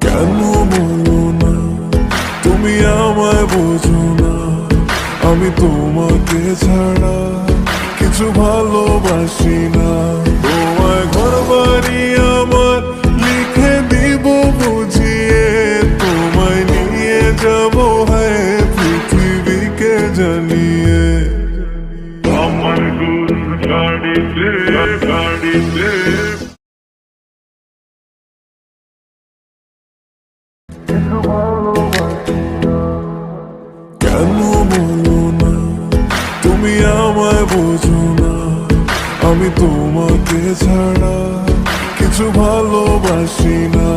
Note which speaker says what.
Speaker 1: কেন বলো না তুমি আমায় বোঝো না, আমি তোমাকে ছাড়া কিছু ভালোবাসি না। তোমায় ঘর বাড়ি আমার লিখে দিব বুঝিয়ে, তোমায় নিয়ে যাব হ্যাঁ পৃথিবীকে জানিয়ে। আমার গরুর গাড়িতে গাড়িতে কেন বলো না তুমি আমায় বোঝো না, আমি তোমাকে ছাড়া কিছু ভালোবাসি না।